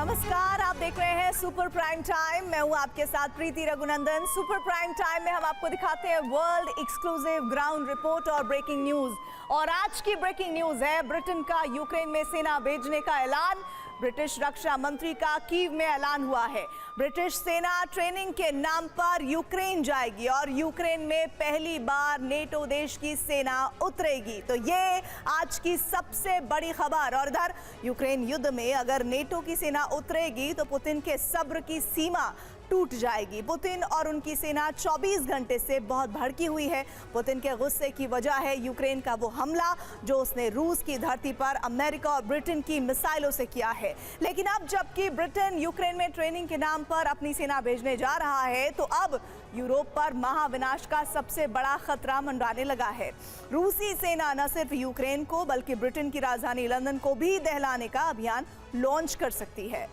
नमस्कार, आप देख रहे हैं सुपर प्राइम टाइम। मैं हूं आपके साथ प्रीति रघुनंदन। सुपर प्राइम टाइम में हम आपको दिखाते हैं वर्ल्ड एक्सक्लूसिव ग्राउंड रिपोर्ट और ब्रेकिंग न्यूज। और आज की ब्रेकिंग न्यूज है ब्रिटेन का यूक्रेन में सेना भेजने का ऐलान। ब्रिटिश रक्षा मंत्री का कीव में ऐलान हुआ है। ब्रिटिश सेना ट्रेनिंग के नाम पर यूक्रेन जाएगी और यूक्रेन में पहली बार नेटो देश की सेना उतरेगी। तो ये आज की सबसे बड़ी खबर। और इधर यूक्रेन युद्ध में अगर नेटो की सेना उतरेगी तो पुतिन के सब्र की सीमा टूट जाएगी। पुतिन और उनकी सेना 24 घंटे से बहुत भड़की हुई है। पुतिन के गुस्से की वजह है यूक्रेन का वो हमला जो उसने रूस की धरती पर अमेरिका और ब्रिटेन की मिसाइलों से किया है। लेकिन अब जबकि ब्रिटेन यूक्रेन में ट्रेनिंग के नाम पर अपनी सेना भेजने जा रहा है तो अब यूरोप पर महाविनाश का सबसे बड़ा खतरा मंडराने लगा है। रूसी सेना न सिर्फ यूक्रेन को बल्कि ब्रिटेन की राजधानी लंदन को भी दहलाने का अभियान लॉन्च कर सकती है।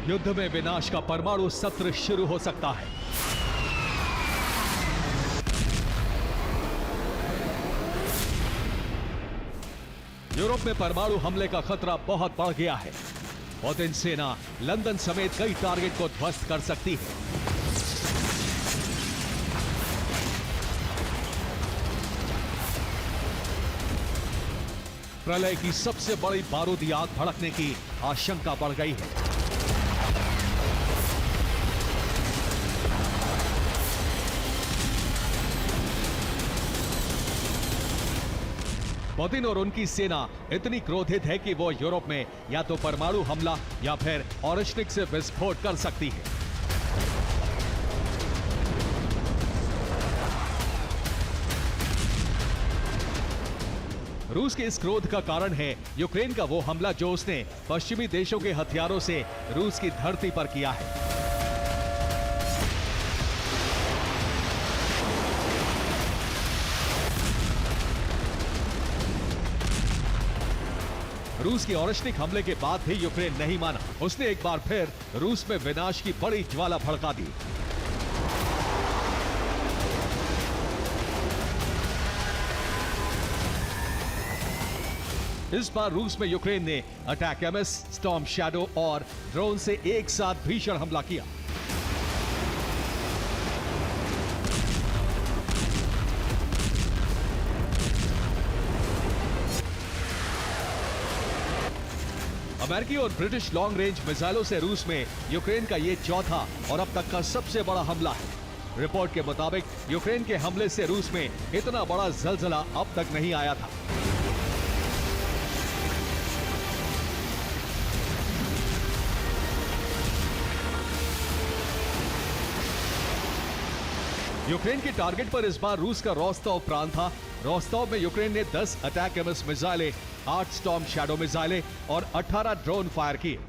युद्ध में विनाश का परमाणु सत्र शुरू हो सकता है। यूरोप में परमाणु हमले का खतरा बहुत बढ़ गया है। पुतिन सेना लंदन समेत कई टारगेट को ध्वस्त कर सकती है। प्रलय की सबसे बड़ी बारूदी आग भड़कने की आशंका बढ़ गई है। पुतिन और उनकी सेना इतनी क्रोधित है कि वो यूरोप में या तो परमाणु हमला या फिर ऑरेशनिक से विस्फोट कर सकती है। रूस के इस क्रोध का कारण है यूक्रेन का वो हमला जो उसने पश्चिमी देशों के हथियारों से रूस की धरती पर किया है। रूस के ऑरेशनिक हमले के बाद भी यूक्रेन नहीं माना। उसने एक बार फिर रूस में विनाश की बड़ी ज्वाला भड़का दी। इस बार रूस में यूक्रेन ने अटैक एमएस, स्टॉर्म शैडो और ड्रोन से एक साथ भीषण हमला किया। अमेरिकी और ब्रिटिश लॉन्ग रेंज मिसाइलों से रूस में यूक्रेन का ये चौथा और अब तक का सबसे बड़ा हमला है। रिपोर्ट के मुताबिक यूक्रेन के हमले से रूस में इतना बड़ा जलजला अब तक नहीं आया था। यूक्रेन के टारगेट पर इस बार रूस का रोस्तोव प्रांत था। रोस्तोव में यूक्रेन ने 10 अटैक एमएस मिसाइलें, 8 स्टॉर्म शैडो मिसाइलें और 18 ड्रोन फायर किए।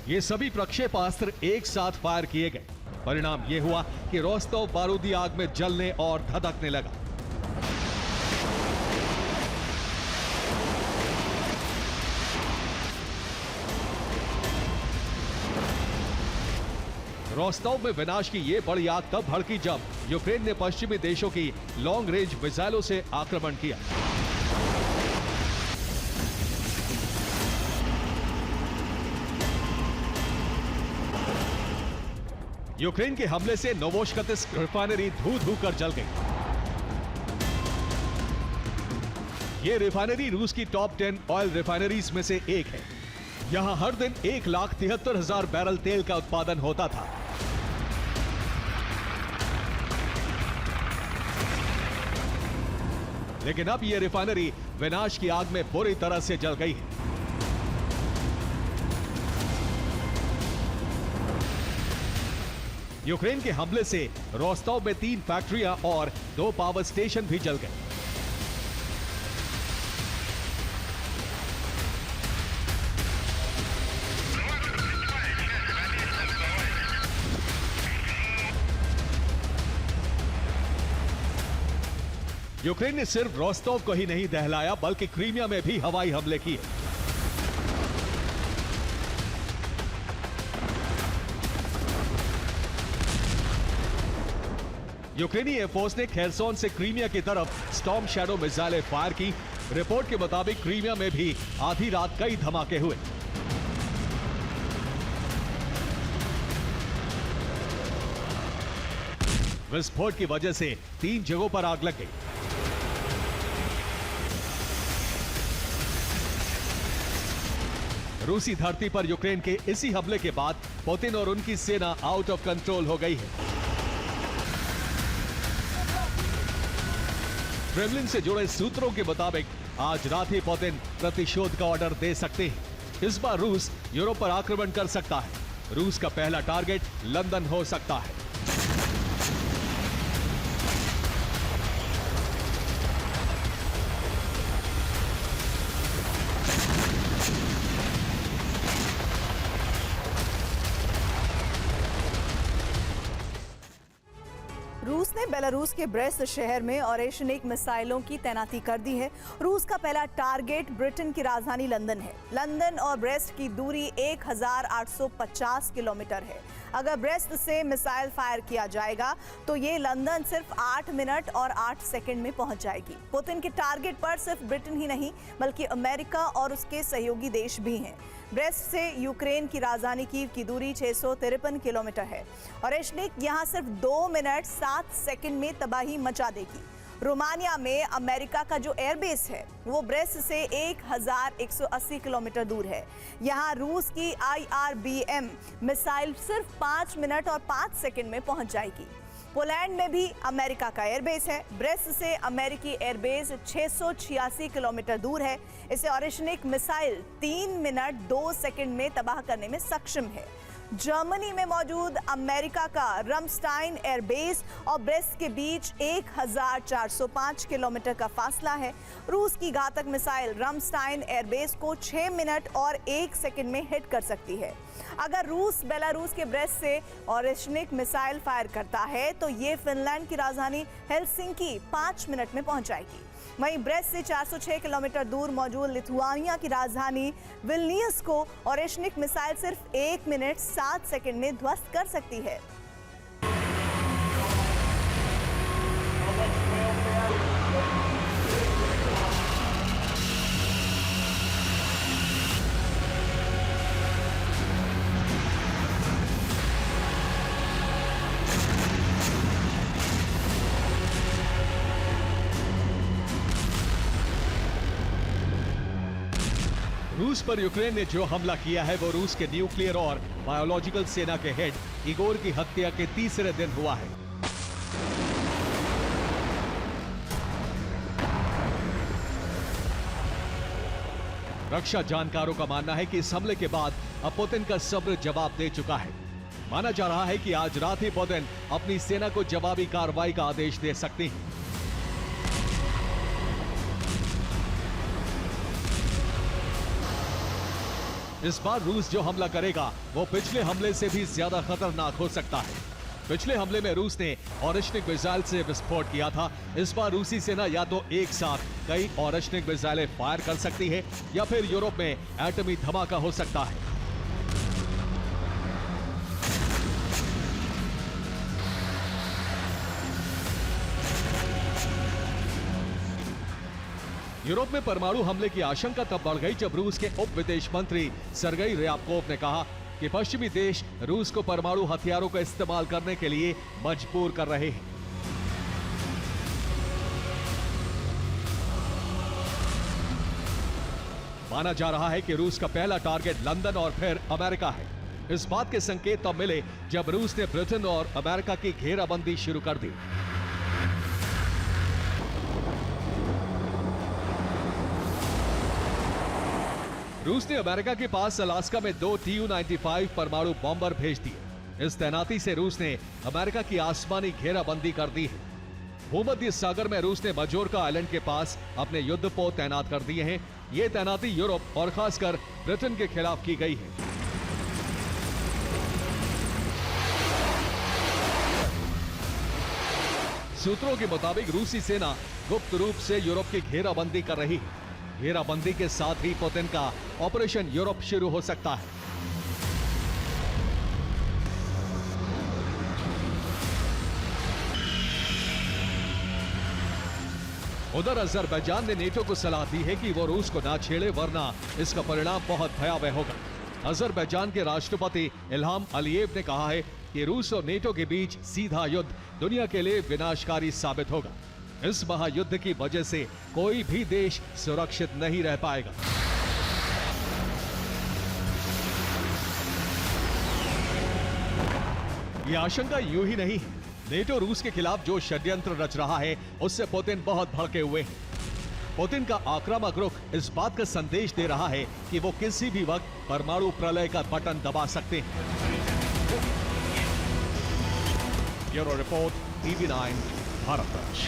ये सभी प्रक्षेपास्त्र एक साथ फायर किए गए। परिणाम यह हुआ कि रोस्तोव बारूदी आग में जलने और धधकने लगा। रोस्तोव में विनाश की ये बड़ी आग तब भड़की जब यूक्रेन ने पश्चिमी देशों की लॉन्ग रेंज मिसाइलों से आक्रमण किया। यूक्रेन के हमले से नोवोशकतिस्क रिफाइनरी धू कर जल गई। ये रिफाइनरी रूस की टॉप 10 ऑयल रिफाइनरीज में से एक है। यहां हर दिन 1,73,000 बैरल तेल का उत्पादन होता था। लेकिन अब यह रिफाइनरी विनाश की आग में बुरी तरह से जल गई है। यूक्रेन के हमले से रोस्टोव में 3 फैक्ट्रियां और 2 पावर स्टेशन भी जल गए। यूक्रेन ने सिर्फ रोस्टोव को ही नहीं दहलाया बल्कि क्रीमिया में भी हवाई हमले किए। यूक्रेनी एयरफोर्स ने खेरसोन से क्रीमिया की तरफ स्टॉर्म शैडो मिसाइलें फायर की। रिपोर्ट के मुताबिक क्रीमिया में भी आधी रात कई धमाके हुए। विस्फोट की वजह से 3 जगहों पर आग लग गई। रूसी धरती पर यूक्रेन के इसी हमले के बाद पुतिन और उनकी सेना आउट ऑफ कंट्रोल हो गई है। क्रेमलिन से जुड़े सूत्रों के मुताबिक आज रात ही पुतिन प्रतिशोध का ऑर्डर दे सकते हैं। इस बार रूस यूरोप पर आक्रमण कर सकता है। रूस का पहला टारगेट लंदन हो सकता है। रूस ने बेलारूस के ब्रेस्ट शहर में ऑपरेशनिक मिसाइलों की तैनाती कर दी है। रूस का पहला टारगेट ब्रिटेन की राजधानी लंदन है। लंदन और ब्रेस्ट की दूरी 1850 किलोमीटर है। अगर ब्रेस्ट से मिसाइल फायर किया जाएगा तो ये लंदन सिर्फ 8 मिनट और 8 सेकंड में पहुंच जाएगी। पुतिन के टारगेट पर सिर्फ ब्रिटेन ही नहीं बल्कि अमेरिका और उसके सहयोगी देश भी हैं। ब्रेस्ट से यूक्रेन की राजधानी कीव की दूरी 653 किलोमीटर है और ऑपरेशनिक यहां सिर्फ 2 मिनट 7 सेकंड में तबाही मचा देगी। रोमानिया में अमेरिका का जो एयरबेस है वो ब्रेस्ट से 1180 किलोमीटर दूर है। यहां रूस की IRBM मिसाइल सिर्फ 5 मिनट और 5 सेकंड में पहुंच जाएगी। पोलैंड में भी अमेरिका का एयरबेस है। ब्रेस्ट से अमेरिकी एयरबेस 686 किलोमीटर दूर है। इसे ऑपरेशनिक मिसाइल 3 मिनट 2 सेकंड में तबाह करने में सक्षम है। जर्मनी में मौजूद अमेरिका का रमस्टाइन एयरबेस और ब्रेस्ट के बीच 1405 किलोमीटर का फासला है। रूस की घातक मिसाइल रमस्टाइन एयरबेस को 6 मिनट और 1 सेकंड में हिट कर सकती है। अगर रूस बेलारूस के ब्रेस्ट से ऑपरेशनिक मिसाइल फायर करता है तो ये फिनलैंड की राजधानी हेलसिंकी 5 मिनट में पहुंच जाएगी। वहीं ब्रेस्ट से 406 किलोमीटर दूर मौजूद लिथुआनिया की राजधानी विल्नियस को ऑपरेशनिक मिसाइल सिर्फ 1 मिनट 7 सेकंड में ध्वस्त कर सकती है। रूस पर यूक्रेन ने जो हमला किया है वो रूस के न्यूक्लियर और बायोलॉजिकल सेना के हेड इगोर की हत्या के तीसरे दिन हुआ है। रक्षा जानकारों का मानना है कि इस हमले के बाद अब पुतिन का सब्र जवाब दे चुका है। माना जा रहा है कि आज रात ही पुतिन अपनी सेना को जवाबी कार्रवाई का आदेश दे सकते हैं। इस बार रूस जो हमला करेगा वो पिछले हमले से भी ज्यादा खतरनाक हो सकता है। पिछले हमले में रूस ने ऑपरेशनिक मिसाइल से विस्फोट किया था। इस बार रूसी सेना या तो एक साथ कई ऑपरेशनिक मिसाइलें फायर कर सकती है या फिर यूरोप में एटमी धमाका हो सकता है। यूरोप में परमाणु हमले की आशंका तब बढ़ गई जब रूस के उप विदेश मंत्री सरगई ryabkov ने कहा कि पश्चिमी देश रूस को परमाणु हथियारों का इस्तेमाल करने के लिए मजबूर कर रहे हैं। माना जा रहा है कि रूस का पहला टारगेट लंदन और फिर अमेरिका है। इस बात के संकेत तब मिले जब रूस ने ब्रिटेन और अमेरिका की घेराबंदी शुरू कर दी। रूस ने अमेरिका के पास अलास्का में 2 Tu-95 परमाणु बॉम्बर भेज दिए। इस तैनाती से रूस ने अमेरिका की आसमानी घेराबंदी कर दी है। भूमध्य सागर में रूस ने मजोर्का आइलैंड के पास अपने युद्धपोत तैनात कर दिए हैं। ये तैनाती यूरोप और खासकर ब्रिटेन के खिलाफ की गई है। सूत्रों के मुताबिक रूसी सेना गुप्त रूप से यूरोप की घेराबंदी कर रही है। घेराबंदी के साथ ही पुतिन का ऑपरेशन यूरोप शुरू हो सकता है। उधर अजरबैजान ने नेटो को सलाह दी है कि वो रूस को ना छेड़े, वरना इसका परिणाम बहुत भयावह होगा। अजरबैजान के राष्ट्रपति इल्हाम अलियेव ने कहा है कि रूस और नेटो के बीच सीधा युद्ध दुनिया के लिए विनाशकारी साबित होगा। इस महायुद्ध की वजह से कोई भी देश सुरक्षित नहीं रह पाएगा। ये आशंका यूं ही नहीं है। नेटो रूस के खिलाफ जो षड्यंत्र रच रहा है, उससे पुतिन बहुत भड़के हुए हैं। पुतिन का आक्रामक रुख इस बात का संदेश दे रहा है कि वो किसी भी वक्त परमाणु प्रलय का बटन दबा सकते हैं। Bureau report, TV9 Bharatvarsh.